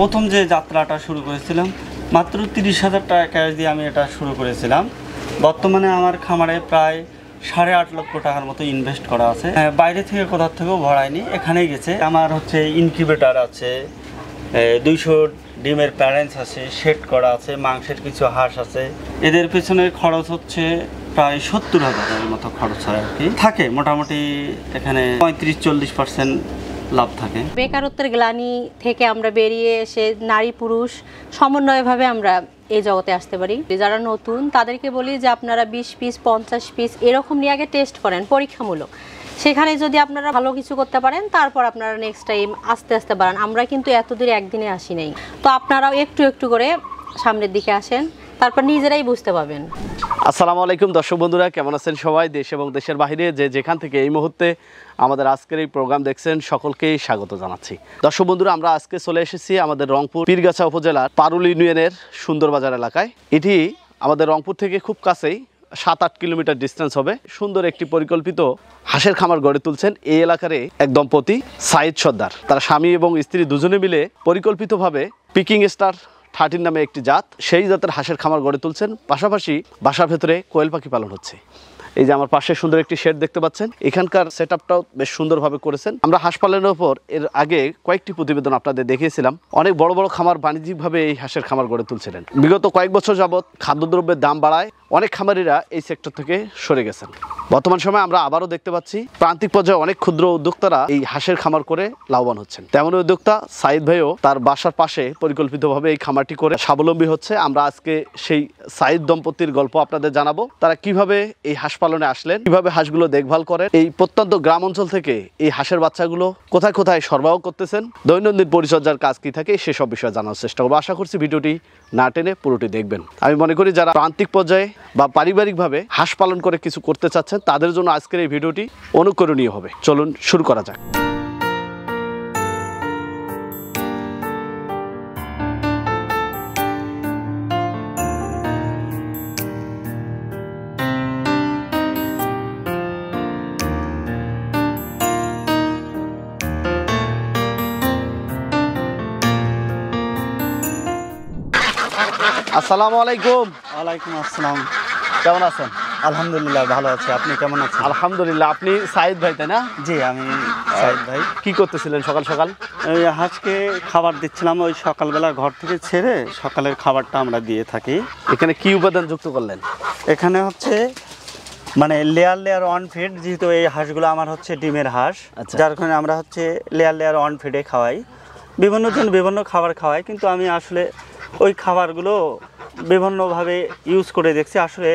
প্রথম যে যাত্রাটা শুরু করেছিলাম মাত্র 30,000 টাকা ক্যাশ দিয়ে আমি এটা শুরু করেছিলাম। বর্তমানে আমার খামারে প্রায় 8.5 লক্ষ টাকার মতো ইনভেস্ট করা আছে। বাইরে থেকে কোথাও থেকেও ভরায়নি, এখানেই গেছে। আমার হচ্ছে ইনকিউবেটার আছে, 200 ডিমের প্যারেন্টস আছে, শেড করা আছে, মাংসের কিছু হাঁস আছে। এদের পেছনে খরচ হচ্ছে প্রায় 70,000-এর মতো খরচ হয় আর কি। থাকে মোটামুটি এখানে 35-40% লাভ থাকে। বেকারত্বের গ্লানি থেকে আমরা বেরিয়ে এসে নারী পুরুষ সমন্বয়ভাবে আমরা এই জগতে আসতে পারি। যারা নতুন তাদেরকে বলি যে আপনারা 20 পিস 50 পিস এরকম নিয়ে আগে টেস্ট করেন পরীক্ষামূলক। সেখানে যদি আপনারা ভালো কিছু করতে পারেন তারপর আপনারা নেক্সট টাইম আস্তে আস্তে বাড়ান। আমরা কিন্তু এত দূরে একদিনে আসি নাই, তো আপনারাও একটু একটু করে সামনের দিকে আসেন, তারপর নিজেরাই বুঝতে পারবেন। আসসালামু আলাইকুম দর্শক বন্ধুরা, কেমন আছেন সবাই? দেশ এবং দেশের বাইরে যে যেখান থেকে এই মুহূর্তে আমাদের আজকের এই প্রোগ্রাম দেখছেন সকলকেই স্বাগত জানাচ্ছি। দর্শক বন্ধুরা, আমরা আজকে চলে এসেছি আমাদের রংপুর পীরগাছা উপজেলার পারুল ইউনিয়নের সুন্দরবাজার এলাকায়। এটি আমাদের রংপুর থেকে খুব কাছেই, 7-8 কিলোমিটার ডিস্টেন্স হবে। সুন্দর একটি পরিকল্পিত হাঁসের খামার গড়ে তুলছেন এই এলাকার এক দম্পতি সাইদ সর্দার। তারা স্বামী এবং স্ত্রী দুজনে মিলে পরিকল্পিতভাবে পিকিং স্টার 13 নামে একটি জাত, সেই জাতের হাঁসের খামার গড়ে তুলছেন। পাশাপাশি বাসার ভেতরে কোয়েল পাখি পালন হচ্ছে। এই যে আমার পাশে সুন্দর একটি শেড দেখতে পাচ্ছেন, এখানকার সেটআপটাও বেশ সুন্দরভাবে করেছেন। আমরা হাঁস পালনের উপর এর আগে কয়েকটি প্রতিবেদন আপনাদের দেখিয়েছিলাম। অনেক বড় বড় খামার বাণিজ্যিকভাবে এই হাঁসের খামার গড়ে তুলছিলেন। বিগত কয়েক বছর যাবৎ খাদ্যদ্রব্যের দাম বাড়ায় অনেক খামারিরা এই সেক্টর থেকে সরে গেছেন। বর্তমান সময়ে আমরা আবারও দেখতে পাচ্ছি প্রান্তিক পর্যায়ে অনেক ক্ষুদ্র উদ্যোক্তারা এই হাঁসের খামার করে লাভবান হচ্ছেন। তেমন উদ্যোক্তা সাইদ ভাইও তার বাসার পাশে পরিকল্পিতভাবে এই খামারটি করে স্বাবলম্বী হচ্ছে। আমরা আজকে সেই সাইদ দম্পতির গল্প আপনাদের জানাবো। তারা কিভাবে এই হাঁস পালনে আসলেন, কিভাবে হাঁসগুলো দেখভাল করেন, এই প্রত্যন্ত গ্রাম অঞ্চল থেকে এই হাঁসের বাচ্চাগুলো কোথায় কোথায় সরবরাহ করতেছেন, দৈনন্দিন পরিচর্যার কাজ কি থাকে, সেসব বিষয়ে জানার চেষ্টা করবো। আশা করছি ভিডিওটি না টেনে পুরোটি দেখবেন। আমি মনে করি যারা প্রান্তিক পর্যায়ে বা পারিবারিকভাবে হাঁস পালন করে কিছু করতে চাচ্ছেন তাদের জন্য আজকের এই ভিডিওটি অনুকরণীয় হবে। চলুন শুরু করা যাক। আসসালামু আলাইকুম। ওয়ালাইকুম আসসালাম। কেমন আছেন? আলহামদুলিল্লাহ ভালো আছি। আপনি কেমন আছেন? আলহামদুলিল্লাহ। আপনি সাইদ ভাই তাই না? জি, আমি সাইদ ভাই। কি করতেছিলেন সকাল সকাল? ওই হাঁসকে খাবার দিচ্ছিলাম। ওই সকালবেলা ঘর থেকে ছেড়ে সকালের খাবারটা আমরা দিয়ে থাকি। এখানে কি উপাদান যুক্ত করলেন? এখানে হচ্ছে মানে লেয়ার অন ফিড, যেহেতু এই হাঁসগুলো আমার হচ্ছে ডিমের হাঁস, যার কারণে আমরা হচ্ছে লেয়ার অন ফিডে খাওয়াই। বিভিন্ন জন বিভিন্ন খাবার খাওয়াই, কিন্তু আমি আসলে ওই খাবারগুলো বিভিন্নভাবে ইউজ করে দেখছি। আসলে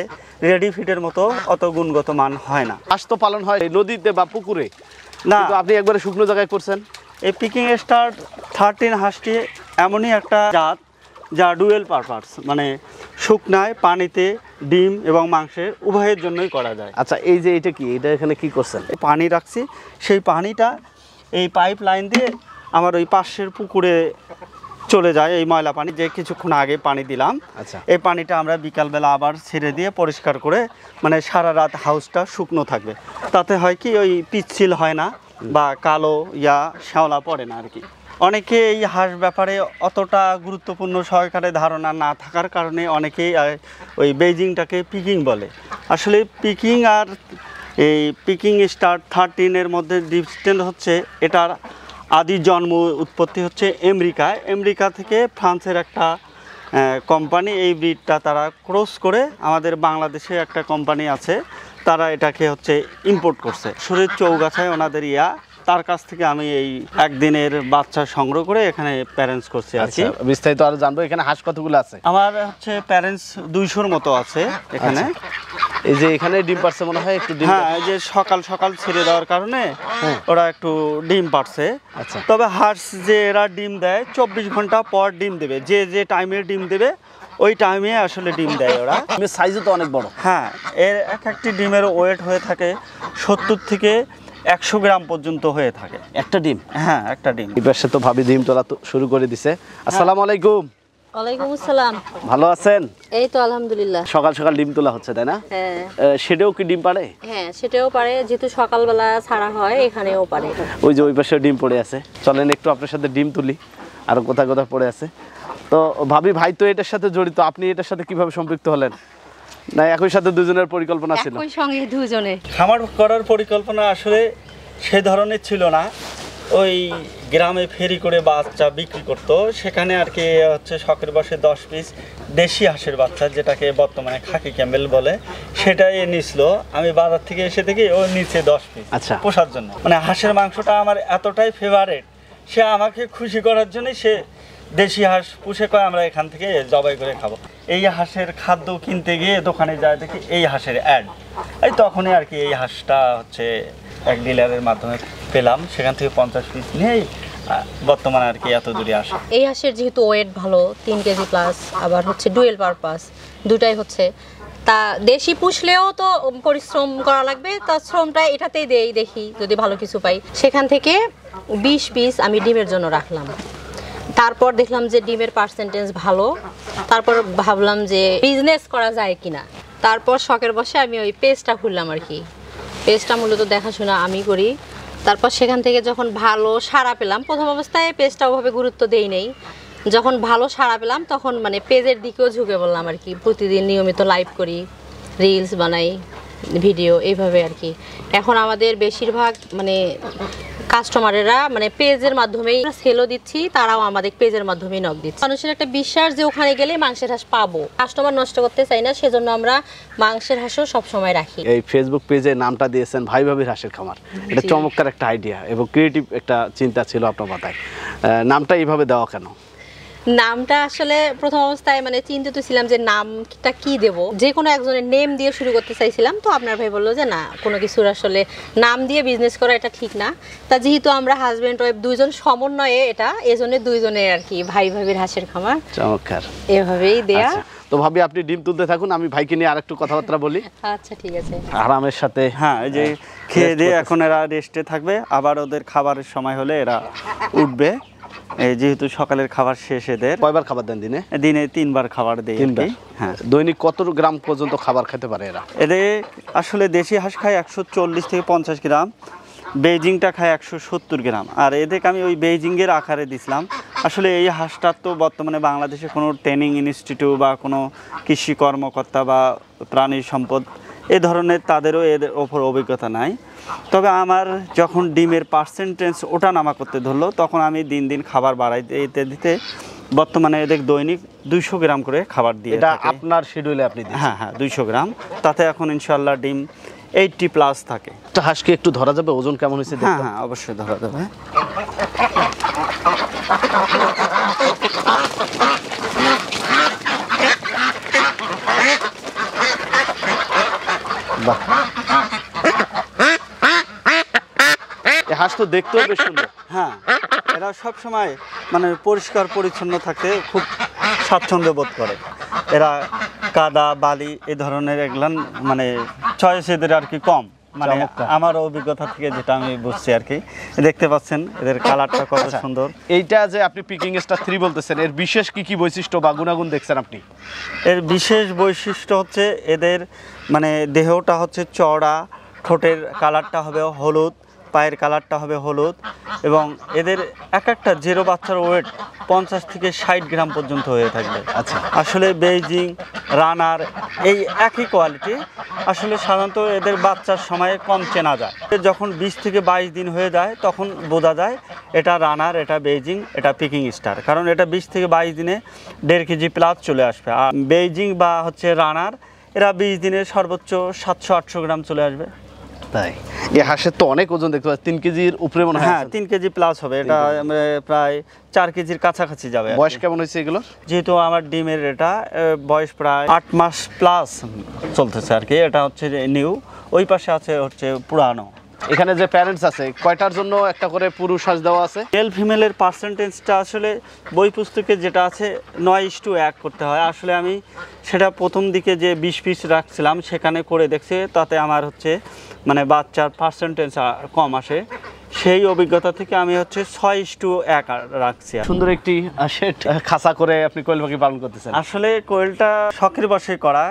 রেডি ফিডের মতো অত গুণগত মান হয় না। হাঁস তো পালন হয় নদীতে বা পুকুরে, না কিন্তু আপনি একবারে শুকনো জায়গায় করছেন। এই পিকিং স্টার 13 হাঁসটি এমনই একটা জাত যা ডুয়েল পারপাস, মানে শুকনায়, পানিতে, ডিম এবং মাংসের উভয়ের জন্যই করা যায়। আচ্ছা, এই যে এটা কি, এটা এখানে কি করছেন? পানি রাখছি, সেই পানিটা এই পাইপ লাইন দিয়ে আমার ওই পাশের পুকুরে চলে যায়। এই ময়লা পানি যে কিছুক্ষণ আগে পানি দিলাম, আচ্ছা, এই পানিটা আমরা বিকালবেলা আবার ছেড়ে দিয়ে পরিষ্কার করে, মানে সারা রাত হাউসটা শুকনো থাকবে। তাতে হয় কি, ওই পিচ্ছিল হয় না বা কালো শ্যাওলা পড়ে না আর কি। অনেকে এই হাঁস ব্যাপারে অতটা গুরুত্বপূর্ণ সহকারে ধারণা না থাকার কারণে অনেকেই ওই বেইজিংটাকে পিকিং বলে। আসলে পিকিং আর এই পিকিং স্টার 13-এর মধ্যে ডিফারেন্স হচ্ছে, এটার আদি জন্ম উৎপত্তি হচ্ছে আমেরিকা থেকে ফ্রান্সের একটা কোম্পানি এই ব্রিডটা তারা ক্রস করে আমাদের বাংলাদেশে একটা কোম্পানি আছে, তারা এটাকে হচ্ছে ইম্পোর্ট করছে। শরীর চৌগাছায় ওনাদের তার কাছ থেকে আমি এই একদিনের বাচ্চা সংগ্রহ করে এখানে প্যারেন্টস করছি আর কি। বিস্তারিত আরো জানবো। এখানে হাঁস কতগুলো আছে? আমার হচ্ছে প্যারেন্টস 200-র মতো আছে এখানে। এই যে এখানে ডিম পারছে মনে হয় একটু ডিম। হ্যাঁ, এই যে সকাল সকাল ছেড়ে দেওয়ার কারণে ওরা একটু ডিম পারছে। আচ্ছা, তবে তবে হাঁস যে এরা ডিম দেয় 24 ঘন্টা পর ডিম দেবে, যে টাইমে ডিম দেবে ওই টাইমে আসলে ডিম দেয় ওরা। ডিমের সাইজও তো অনেক বড়। হ্যাঁ, এর এক একটি ডিমের ওয়েট হয়ে থাকে 70 থেকে 100 গ্রাম পর্যন্ত হয়ে থাকে একটা ডিম। হ্যাঁ, একটা ডিম। এই পাশে তো ভাবি ডিম তোলা শুরু করে দিছে। আসসালামু আলাইকুম। ওয়ালাইকুম আসসালাম। ভালো আছেন? এই তো আলহামদুলিল্লাহ। সকাল সকাল ডিম তোলা হচ্ছে তাই না? হ্যাঁ। সেটাও কি ডিম পারে? হ্যাঁ, সেটাও পারে, যেহেতু সকালবেলা ছাড়া হয়, এখানেও পারে। ওই যে ওই পাশে ডিম পড়ে আছে। চলেন একটু আপনার সাথে ডিম তুলি। আর কোথায় কোথায় পড়ে আছে। তো ভাবি ভাই তো এটার সাথে জড়িত, আপনি এটার সাথে কিভাবে সম্পৃক্ত হলেন, না একই সাথে দুজনের পরিকল্পনা ছিল? একই সঙ্গে দুজনে খামার করার পরিকল্পনা আসলে সে ধরনের ছিল না। ওই গ্রামে ফেরি করে বাচ্চা বিক্রি করতো, সেখানে আর কি হচ্ছে শখের বসে 10 পিস দেশি হাঁসের বাচ্চা, যেটাকে বর্তমানে খাকি ক্যামেল বলে, সেটাই নিছিল। আমি বাজার থেকে এসে দেখি ও নিচে 10 পিস আচ্ছা। পোষার জন্য। মানে হাঁসের মাংসটা আমার এতটাই ফেভারেট, সে আমাকে খুশি করার জন্য সে দেশি হাঁস পুষে কয় আমরা এখান থেকে জবাই করে খাবো। এই হাঁসের খাদ্য কিনতে গিয়ে দোকানে যায় দেখি এই হাঁসের অ্যাড, এই তখনই আর কি এই হাঁসটা হচ্ছে এক ডিলারের মাধ্যমে পেলাম, সেখান থেকে 50 পিস নিয়েই বর্তমানে আর কি এত দূরে আসে। এই হাঁসের যেহেতু ওয়েট ভালো 3 কেজি প্লাস, আবার হচ্ছে ডুয়েল পারপাস দুটাই হচ্ছে, তা দেশি পুষলেও তো পরিশ্রম করা লাগবে, তা শ্রমটা এটাতেই দেই, দেখি যদি ভালো কিছু পাই। সেখান থেকে 20 পিস আমি ডিমের জন্য রাখলাম। তারপর দেখলাম যে ডিমের পার্সেন্টেজ ভালো, তারপর ভাবলাম যে বিজনেস করা যায় কিনা। তারপর শখের বসে আমি ওই পেজটা খুললাম আর কি। পেজটা মূলত দেখাশোনা আমি করি। তারপর সেখান থেকে যখন ভালো সাড়া পেলাম, প্রথম অবস্থায় পেজটা ওভাবে গুরুত্ব দেই নেই, যখন ভালো সাড়া পেলাম তখন মানে পেজের দিকেও ঝুঁকে বললাম আর কি। প্রতিদিন নিয়মিত লাইভ করি, রিলস বানাই, ভিডিও, এইভাবে আর কি। এখন আমাদের বেশিরভাগ মানে কাস্টমারেরা মানে পেজের মাধ্যমেই সেলও দিচ্ছি, তারাও আমাদের পেজের মাধ্যমেই নক দিচ্ছে। মানুষের একটা বিশ্বাস যে ওখানে গেলে মাংসের হাঁস পাবো, কাস্টমার নষ্ট করতে চাই না, সেজন্য আমরা মাংসের হাঁসও সবসময় রাখি। এই ফেসবুক পেজে নামটা দিয়েছেন ভাই ভাবির হাঁসের খামার, এটা চমৎকার একটা আইডিয়া এবং ক্রিয়েটিভ একটা চিন্তা ছিল আপনার মাথায়। নামটা এইভাবে দেওয়া কেন? নামটা আসলে প্রথম অবস্থায় মানে চিন্তিত ছিলাম যে নামটা কি দেব, যে কোনো একজনের নেম দিয়ে শুরু করতে চাইছিলাম। তো আপনার ভাই বললো যে না, কোনো কিছুর আসলে নাম দিয়ে বিজনেস করা এটা ঠিক না। তা যেহেতু আমরা হাজব্যান্ড ওয়াইফ দুইজন সমন্বয়ে এটা, এজন্য দুইজনের আর কি ভাই ভাবির হাঁসের খামার, চমৎকার, এভাবেই দেয়া। তো ভাবি আপনি ডিম তুলতে থাকুন, আমি ভাইকে নিয়ে আরেকটু কথাবার্তা বলি। আচ্ছা ঠিক আছে। আরামের সাথে। হ্যাঁ, এই যে খেয়ে দিয়ে এখন এরা রেস্টে থাকবে, আবার ওদের খাবারের সময় হলে এরা উঠবে। এই যেহেতু সকালের খাবার শেষ, এদের কয়বার খাবার দেন দিনে? দিনে 3 বার খাবার দেই। 3 বার? হ্যাঁ। দৈনিক কত গ্রাম পর্যন্ত খাবার খেতে পারে এরা? এদের আসলে দেশি হাঁস খায় 140 থেকে 50 গ্রাম, বেইজিংটা খায় 170 গ্রাম। আর এদেরকে আমি ওই বেইজিংয়ের আকারে দিছিলাম। আসলে এই হাঁসটার তো বর্তমানে বাংলাদেশে কোনো ট্রেনিং ইনস্টিটিউট বা কোনো কৃষি কর্মকর্তা বা প্রাণী সম্পদ এ ধরনের তাদেরও এর ওপর অভিজ্ঞতা নাই। তবে আমার যখন ডিমের পার্সেন্টেজ ওঠা নামা করতে ধরলো, তখন আমি দিন দিন খাবার বাড়াই দিতে দিতে বর্তমানে এদের দৈনিক 200 গ্রাম করে খাবার দিয়ে এটা থাকি। আপনার শিডিউলে আপনি দিন? হ্যাঁ হ্যাঁ, 200 গ্রাম। তাতে এখন ইনশাল্লাহ ডিম 80+ থাকে। একটা হাঁসকে একটু ধরা যাবে, ওজন কেমন হয়েছে হ্যাঁ দেখতে? হ্যাঁ, অবশ্যই ধরা যাবে। বাহ, এই হাঁস তো দেখতেও বেশ সুন্দর। হ্যাঁ, এরা সব সময় মানে পরিষ্কার পরিচ্ছন্ন থাকতে খুব স্বাচ্ছন্দ্য বোধ করে। এরা কাদা বালি এই ধরনের এগুলান মানে চয়েস এদের আর কি কম, মানে চমৎকার। আমার অভিজ্ঞতা থেকে যেটা আমি বুঝছি আর কি। দেখতে পাচ্ছেন এদের কালারটা কত সুন্দর। এইটা যে আপনি পিকিং স্টার 3 বলতেছেন, এর বিশেষ কি কি বৈশিষ্ট্য বা গুণাগুণ দেখছেন আপনি? এর বিশেষ বৈশিষ্ট্য হচ্ছে এদের মানে দেহটা হচ্ছে চওড়া, ঠোঁটের কালারটা হবে হলুদ, পায়ের কালারটা হবে হলুদ, এবং এদের এক একটা জেরো বাচ্চার ওয়েট 50 থেকে 60 গ্রাম পর্যন্ত হয়ে থাকবে। আচ্ছা। আসলে বেইজিং, রানার এই একই কোয়ালিটি। আসলে সাধারণত এদের বাচ্চার সময়ে কম চেনা যায়, যখন 20 থেকে 22 দিন হয়ে যায় তখন বোঝা যায় এটা রানার, এটা বেইজিং, এটা পিকিং স্টার। কারণ এটা 20 থেকে 22 দিনে 1.5 কেজি প্লাস চলে আসবে। আর বেইজিং বা হচ্ছে রানার এরা 20 দিনে সর্বোচ্চ 700-800 গ্রাম চলে আসবে। তাই এই হাঁসের তো অনেক ওজন দেখতে পাচ্ছি, 3 কেজির উপরে মনে হয়। হ্যাঁ, 3 কেজি প্লাস হবে। এটা প্রায় 4 কেজির কাছাকাছি যাবে। বয়স কেমন হয়েছে এগুলো? যেহেতু আমার ডিমের এটা বয়স প্রায় 8 মাস প্লাস চলতেছে আর কি। এটা হচ্ছে নিউ, ওই পাশে আছে হচ্ছে পুরানো। এখানে যে প্যারেন্টস আছে কয়টার জন্য একটা করে পুরুষ হাঁস দেওয়া আছে? মেল ফিমেলের পার্সেন্টেজটা আসলে বই পুস্তকে যেটা আছে 9:1 করতে হয়। আসলে আমি সেটা প্রথম দিকে যে 20 পিস রাখছিলাম সেখানে করে দেখছি, তাতে আমার হচ্ছে মানে বাচ্চার পার্সেন্টেজ কম আসে। সেই অভিজ্ঞতা থেকে আমি হচ্ছে 6:1 রাখছি। সুন্দর একটি শেড খাঁচা করে আপনি কোয়েল পাখি পালন করতেছেন। আসলে কোয়েলটা শখের বশে করা,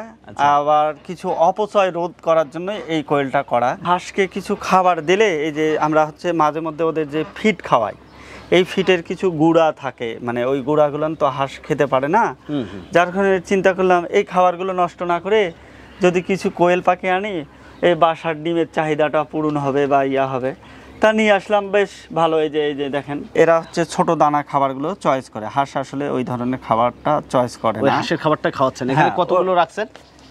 আবার কিছু অপচয় রোধ করার জন্য এই কোয়েলটা করা। হাঁসকে কিছু খাবার দিলে এই যে আমরা হচ্ছে মাঝে মধ্যে ওদের যে ফিড খাওয়াই, এই ফিটের কিছু গুঁড়া থাকে, মানে ওই গুঁড়াগুলো তো হাঁস খেতে পারে না। যার কারণে চিন্তা করলাম এই খাবারগুলো নষ্ট না করে যদি কিছু কোয়েল পাখি আনি, এই বাসার ডিমের চাহিদাটা পূরণ হবে বা ইয়া হবে। তা নিয়ে আসলাম, বেশ ভালো। এই যে দেখেন, এরা হচ্ছে ছোট দানা খাবারগুলো চয়েস করে। হাঁস আসলে ওই ধরনের খাবারটা চয়েস করে ওই না। হাঁসের খাবারটা খাওয়াচ্ছেন। এখানে হ্যাঁ, কতগুলো রাখছেন?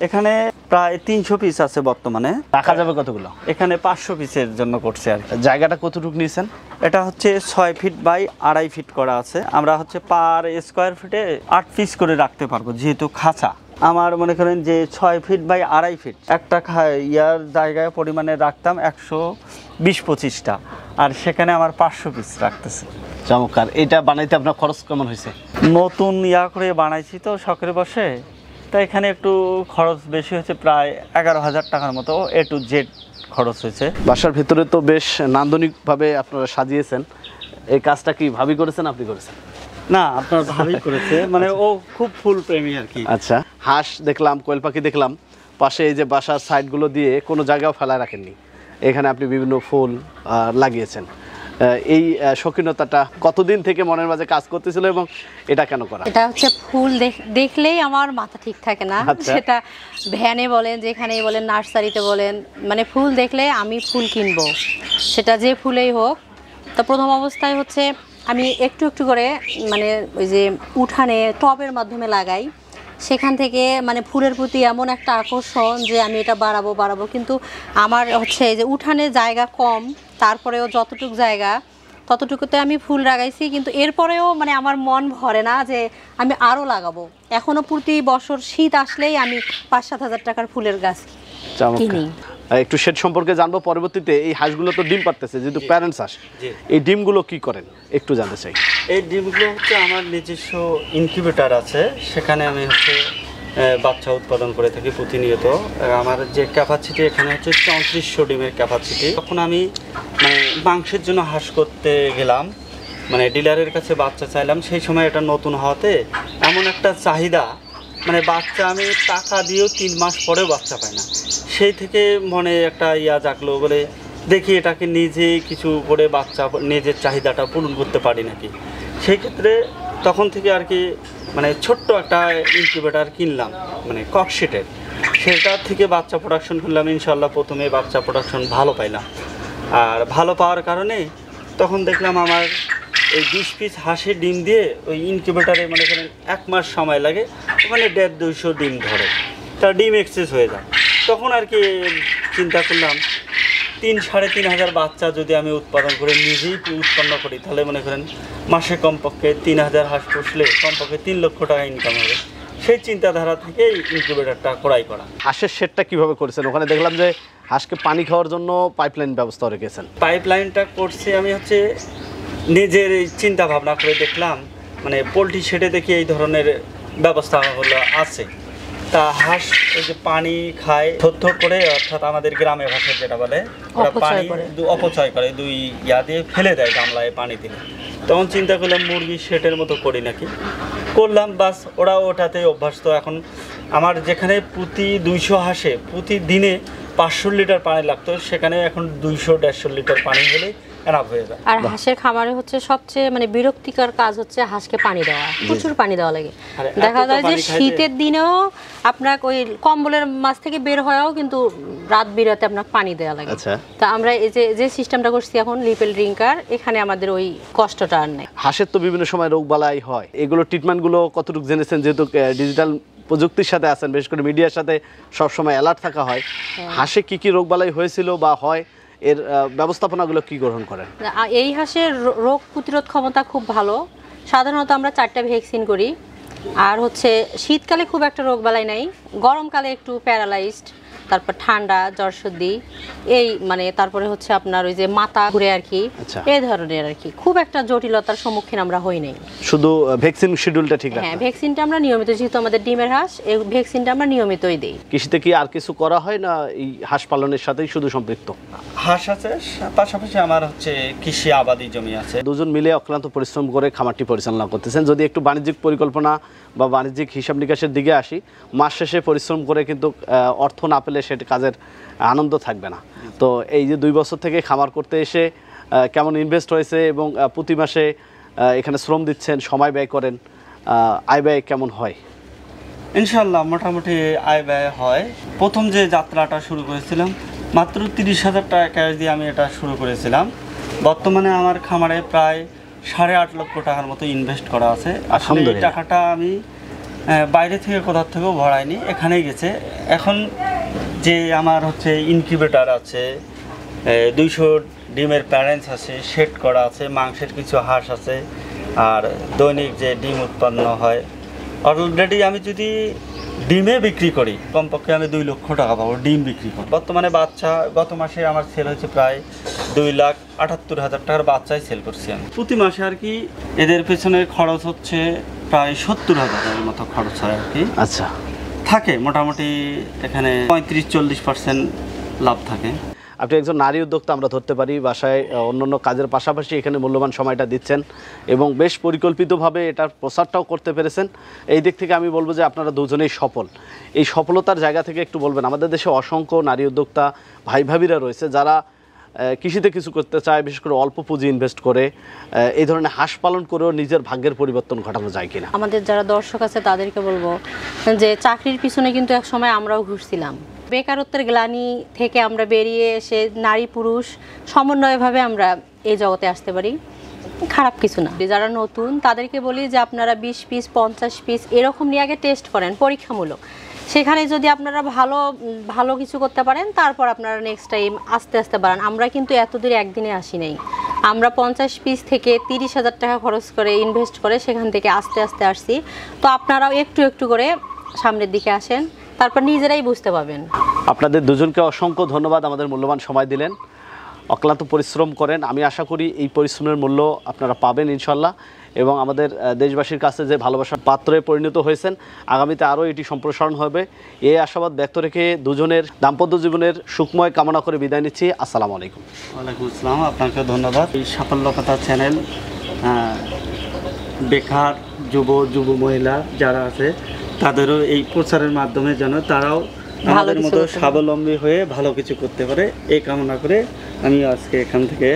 এখানে প্রায় 300 পিস আছে বর্তমানে। রাখা যাবে কতগুলো? এখানে 500 পিসের জন্য করছে আর কি। জায়গাটা কতটুকু নিয়েছেন? এটা হচ্ছে 6 ফিট বাই 2.5 ফিট করা আছে। আমরা হচ্ছে পার স্কোয়ার ফিটে 8 পিস করে রাখতে পারবো, যেহেতু খাঁচা। আমার মনে করেন যে 6 ফিট বাই 2.5 ফিট একটা ইয়ার জায়গায় পরিমাণে রাখতাম 120-25টা, আর সেখানে আমার 500 পিস রাখতেছে। চমৎকার। এটা বানাইতে আপনার খরচ কেমন হয়েছে? নতুন ইয়া করে বানাইছি তো শখের বসে, তা এখানে একটু খরচ বেশি হয়েছে, প্রায় 11,000 টাকার মতো A to Z খরচ হয়েছে। বাসার ভিতরে তো বেশ নান্দনিকভাবে আপনারা সাজিয়েছেন। এই কাজটা কি ভাবি করেছেন, আপনি করেছেন? না, আপনার ভালোই করেছে, মানে ও খুব ফুল প্রেমী আর কি। আচ্ছা, হাঁস দেখলাম, কোয়েল পাখি দেখলাম, পাশে এই যে বাসার সাইডগুলো দিয়ে কোনো জায়গাও ফেলায় রাখেননি। এখানে আপনি বিভিন্ন ফুল লাগিয়েছেন। এই শৌখিনতাটা কতদিন থেকে মনের মাঝে কাজ করতেছিল এবং এটা কেন করা? এটা হচ্ছে ফুল দেখলেই আমার মাথা ঠিক থাকে না। আচ্ছা। সেটা ভ্যানে বলেন, যেখানেই বলেন, নার্সারিতে বলেন, মানে ফুল দেখলে আমি ফুল কিনবো, সেটা যে ফুলেই হোক। তো প্রথম অবস্থায় হচ্ছে আমি একটু একটু করে, মানে ওই যে উঠানে টবের মাধ্যমে লাগাই। সেখান থেকে মানে ফুলের প্রতি এমন একটা আকর্ষণ যে আমি এটা বাড়াবো, কিন্তু আমার হচ্ছে এই যে উঠানে জায়গা কম, তারপরেও যতটুকু জায়গা ততটুকুতে আমি ফুল লাগাইছি, কিন্তু এরপরেও মানে আমার মন ভরে না যে আমি আরও লাগাবো। এখনও প্রতি বছর শীত আসলেই আমি 5-7 হাজার টাকার ফুলের গাছ কিনি। একটু সেট সম্পর্কে জানবো পরবর্তীতে। এই হাঁসগুলো তো ডিম পারতেছে, যেহেতু প্যারেন্টস হাঁস, এই ডিমগুলো কি করেন একটু জানতে চাই। এই ডিমগুলো হচ্ছে আমার নিজস্ব ইনকিউবেটর আছে, সেখানে আমি হচ্ছে বাচ্চা উৎপাদন করে থাকি প্রতিনিয়ত। আমার যে ক্যাপাসিটি এখানে হচ্ছে 3400 ডিমের ক্যাপাসিটি। তখন আমি মানে মাংসের জন্য হাঁস করতে গেলাম, মানে ডিলারের কাছে বাচ্চা চাইলাম। সেই সময় এটা নতুন হওয়াতে এমন একটা চাহিদা, মানে বাচ্চা আমি টাকা দিয়েও 3 মাস পরেও বাচ্চা পাই না। সেই থেকে মনে একটা ইয়া জাগলো, বলে দেখি এটাকে নিজেই কিছু করে বাচ্চা নিজের চাহিদাটা পূরণ করতে পারি নাকি। সেই ক্ষেত্রে তখন থেকে আর কি মানে ছোট্ট একটা ইনকিউবেটর কিনলাম, মানে ককশিটের। সেটার থেকে বাচ্চা প্রোডাকশন করলাম। ইনশাল্লাহ প্রথমে বাচ্চা প্রোডাকশন ভালো পাইলাম, আর ভালো পাওয়ার কারণে তখন দেখলাম আমার এই 20 পিস হাঁসের ডিম দিয়ে ওই ইনকিউবেটারে মনে করেন 1 মাস সময় লাগে, ওখানে 150-200 ডিম ধরে, তার ডিম এক্সেস হয়ে যায়। তখন আর কি চিন্তা করলাম 3-3.5 হাজার বাচ্চা যদি আমি উৎপাদন করে নিজেই উৎপন্ন করি, তাহলে মনে করেন মাসে কমপক্ষে 3000 হাঁস পুষলে কমপক্ষে 3 লক্ষ টাকা ইনকাম হবে। সেই চিন্তাধারা থেকে ইনকিউবেটরটা ক্রয় করা। হাঁসের শেডটা কিভাবে করেছেন? ওখানে দেখলাম যে হাঁসকে পানি খাওয়ার জন্য পাইপলাইন ব্যবস্থা রেখেছেন। পাইপলাইনটা করছি আমি হচ্ছে নিজের চিন্তা ভাবনা করে দেখলাম, মানে পোলট্রি শেডে দেখি এই ধরনের ব্যবস্থা হলো আছে। তা হাঁস এই যে পানি খায় থর করে, অর্থাৎ আমাদের গ্রামে ভাষায় যেটা বলে, ওরা পানি অপচয় করে, 2 ইয়া দিয়ে ফেলে দেয় গামলায় পানি দিলে। তখন চিন্তা করলাম মুরগি শেডের মতো করি নাকি, করলাম। বাস ওরা ওটাতে অভ্যস্ত। এখন আমার যেখানে প্রতি 200 হাঁসে প্রতিদিনে 500 লিটার পানি লাগতো, সেখানে এখন 200-150 লিটার পানি হলে এনাফ হয়ে যায়। আর হাঁসের খামারে হচ্ছে সবচেয়ে মানে বিরক্তিকর কাজ হচ্ছে হাঁসকে পানি দেওয়া, প্রচুর পানি দেওয়া লাগে। দেখা যায় যে শীতের দিনেও আপনার ওই কম্বলের মাছ থেকে বের হয়েও কিন্তু রাত বিরাতে আপনার পানি দেওয়া লাগে। তা আমরা এই যে সিস্টেমটা করছি এখন লিপেল ড্রিঙ্কার, এখানে আমাদের ওই কষ্টটা আর নেই। হাঁসের তো বিভিন্ন সময় রোগবালাই হয়, এগুলো ট্রিটমেন্টগুলো কতটুকু জেনেছেন? যেহেতু ডিজিটাল প্রযুক্তির সাথে আছেন, বিশেষ করে মিডিয়ার সাথে সবসময় অ্যালার্ট থাকা হয়। হাঁসে কি কি রোগবালাই হয়েছিল বা হয়, এর ব্যবস্থাপনাগুলো কি গ্রহণ করেন? এই হাঁসের রোগ প্রতিরোধ ক্ষমতা খুব ভালো। সাধারণত আমরা 4টা ভ্যাকসিন করি। আর হচ্ছে শীতকালে খুব একটা রোগবালাই নাই, গরমকালে একটু প্যারালাইজড, তারপর ঠান্ডা, জ্বর, সর্দি, এই মানে তারপরে হচ্ছে আপনার ওই যে মাথা ঘুরে আর কি, এই ধরনের আর কি। খুব একটা জটিলতার সম্মুখীন আমরা হই নাই। শুধু ভ্যাকসিন শিডিউলটা ঠিক আছে? হ্যাঁ, ভ্যাকসিনটা আমরা নিয়মিত, যেহেতু আমাদের ডিমের হাঁস, এই ভ্যাকসিনটা আমরা নিয়মিতই দিই। কৃষিতে কি আর কিছু করা হয় না এই হাঁস পালনের সাথেই শুধু সম্পৃক্ত? হাঁস আছে, পাশাপাশি আমার হচ্ছে কৃষি আবাদি জমি আছে। দুজন মিলে অক্লান্ত পরিশ্রম করে খামারটি পরিচালনা করতেছেন। যদি একটু বাণিজ্যিক পরিকল্পনা বা বাণিজ্যিক হিসাব নিকাশের দিকে আসি, মাস শেষে পরিশ্রম করে কিন্তু অর্থ না পেলে সেটা কাজের আনন্দ থাকবে না। তো এই যে 2 বছর থেকে খামার করতে এসে কেমন ইনভেস্ট হয়েছে এবং প্রতি মাসে এখানে শ্রম দিচ্ছেন, সময় ব্যয় করেন, আয় ব্যয় কেমন হয়? ইনশাল্লাহ মোটামুটি আয় ব্যয় হয়। প্রথম যে যাত্রাটা শুরু করেছিলাম মাত্র 30,000 টাকা ক্যাশ দিয়ে আমি এটা শুরু করেছিলাম। বর্তমানে আমার খামারে প্রায় 8.5 লক্ষ টাকার মতো ইনভেস্ট করা আছে। আসলে এই আলহামদুলিল্লাহ। টাকাটা আমি বাইরে থেকে কোথাও থেকেও ভরাইনি, এখানেই গেছে। এখন যে আমার হচ্ছে ইনকিউবেটার আছে, 200 ডিমের প্যারেন্টস আছে, সেট করা আছে, মাংসের কিছু হাঁস আছে, আর দৈনিক যে ডিম উৎপন্ন হয় অলরেডি আমি যদি ডিমে বিক্রি করি কমপক্ষে আমি 2 লক্ষ টাকা পাবো ডিম বিক্রি করি। বর্তমানে বাচ্চা গত মাসে আমার সেল হয়েছে প্রায় 2,78,000 টাকার বাচ্চাই সেল করছি আমি প্রতি মাসে আর কি। এদের পেছনে খরচ হচ্ছে প্রায় 70,000-এর মতো খরচ হয় আর কি। আচ্ছা, থাকে মোটামুটি এখানে 35-40% লাভ থাকে। আপনি একজন নারী উদ্যোক্তা আমরা ধরতে পারি, বাসায় অন্যান্য কাজের পাশাপাশি এখানে মূল্যবান সময়টা দিচ্ছেন এবং বেশ পরিকল্পিতভাবে এটার প্রচারটাও করতে পেরেছেন। এই দিক থেকে আমি বলবো যে আপনারা দুজনেই সফল। এই সফলতার জায়গা থেকে একটু বলবেন, আমাদের দেশে অসংখ্য নারী উদ্যোক্তা ভাই ভাবিরা রয়েছে যারা কৃষিতে কিছু করতে চায়, বিশেষ করে অল্প পুঁজি ইনভেস্ট করে এই ধরনের হাঁস পালন করেও নিজের ভাগ্যের পরিবর্তন ঘটানো যায় কিনা। আমাদের যারা দর্শক আছে তাদেরকে বলবো যে চাকরির পিছনে কিন্তু এক সময় আমরাও ঘুরছিলাম। বেকারত্বের গ্লানি থেকে আমরা বেরিয়ে এসে নারী পুরুষ সমন্বয়ভাবে আমরা এই জগতে আসতে পারি, খারাপ কিছু না। যারা নতুন তাদেরকে বলি যে আপনারা 20 পিস 50 পিস এরকম নিয়ে আগে টেস্ট করেন পরীক্ষামূলক। সেখানে যদি আপনারা ভালো কিছু করতে পারেন তারপর আপনারা নেক্সট টাইম আস্তে আস্তে বাড়ান। আমরা কিন্তু এত দূরে একদিনে আসি নাই। আমরা 50 পিস থেকে 30,000 টাকা খরচ করে ইনভেস্ট করে সেখান থেকে আস্তে আস্তে আসছি। তো আপনারাও একটু একটু করে সামনের দিকে আসেন, তারপর নিজেরাই বুঝতে পারবেন। আপনাদের দুজনকে অসংখ্য ধন্যবাদ, আমাদের মূল্যবান সময় দিলেন, অক্লান্ত পরিশ্রম করেন। আমি আশা করি এই পরিশ্রমের মূল্য আপনারা পাবেন ইনশাল্লাহ, এবং আমাদের দেশবাসীর কাছে যে ভালোবাসার পাত্রে পরিণত হয়েছেন, আগামীতে আরও এটি সম্প্রসারণ হবে এই আশাবাদ ব্যক্ত রেখে দুজনের দাম্পত্য জীবনের সুখময় কামনা করে বিদায় নিচ্ছি। আসসালামু আলাইকুম। ওয়ালাইকুম আসসালাম, আপনাকে ধন্যবাদ। এই সাফল্যকথা চ্যানেল বেকার যুব মহিলা যারা আছে তাদেরও এই প্রচারের মাধ্যমে যেন তারাও আমাদের কিছু মতো করতে পারে। স্বাবলম্বী হয়ে ভালো কিছু করতে পারে, এই কামনা করে আমি আজকে এখান থেকে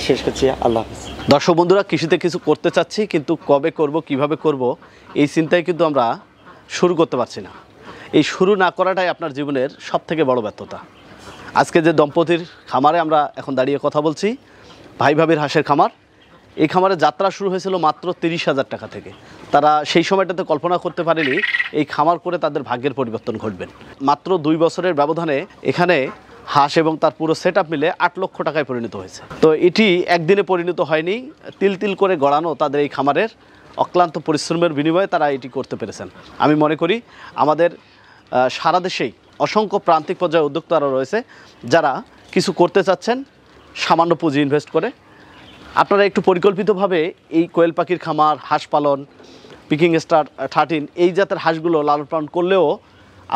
শেষ করছি। আল্লাহ হাফেজ। দর্শক বন্ধুরা, কৃষিতে কিছু করতে চাচ্ছি কিন্তু কবে করব, কিভাবে করব, এই চিন্তায় কিন্তু আমরা শুরু করতে পারছি না। এই শুরু না করাটাই আপনার জীবনের সবথেকে বড় ব্যর্থতা। আজকে যে দম্পতির খামারে আমরা এখন দাঁড়িয়ে কথা বলছি, ভাই ভাবির হাঁসের খামার, এই খামারের যাত্রা শুরু হয়েছিল মাত্র 30,000 টাকা থেকে। তারা সেই সময়টাতে কল্পনা করতে পারেনি এই খামার করে তাদের ভাগ্যের পরিবর্তন ঘটবেন। মাত্র 2 বছরের ব্যবধানে এখানে হাঁস এবং তার পুরো সেট আপ মিলে 8 লক্ষ টাকায় পরিণত হয়েছে। তো এটি একদিনে পরিণত হয়নি, তিল তিল করে গড়ানো তাদের এই খামারের অক্লান্ত পরিশ্রমের বিনিময়ে তারা এটি করতে পেরেছেন। আমি মনে করি আমাদের সারা দেশেই অসংখ্য প্রান্তিক পর্যায়ে উদ্যোক্তারা রয়েছে যারা কিছু করতে চাচ্ছেন সামান্য পুঁজি ইনভেস্ট করে। আপনারা একটু পরিকল্পিতভাবে এই কোয়েল পাখির খামার, হাঁস পালন, পিকিং স্টার 13 এই জাতের হাঁসগুলো লালন পালন করলেও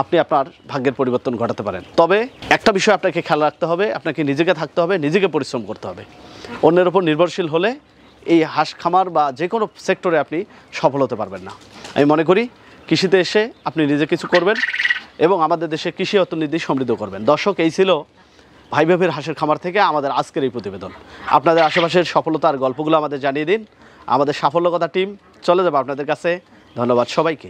আপনি আপনার ভাগ্যের পরিবর্তন ঘটাতে পারেন। তবে একটা বিষয় আপনাকে খেয়াল রাখতে হবে, আপনাকে নিজেকে থাকতে হবে, নিজেকে পরিশ্রম করতে হবে। অন্যের ওপর নির্ভরশীল হলে এই হাঁস খামার বা যে কোনো সেক্টরে আপনি সফল হতে পারবেন না। আমি মনে করি কৃষিতে এসে আপনি নিজে কিছু করবেন এবং আমাদের দেশে কৃষি অর্থনীতি সমৃদ্ধ করবেন। দর্শক, এই ছিল ভাই ভাবির হাঁসের খামার থেকে আমাদের আজকের এই প্রতিবেদন। আপনাদের আশেপাশের সফলতার গল্পগুলো আমাদের জানিয়ে দিন। আমাদের সাফল্য কথা টিম চলে যাবে আপনাদের কাছে। ধন্যবাদ সবাইকে।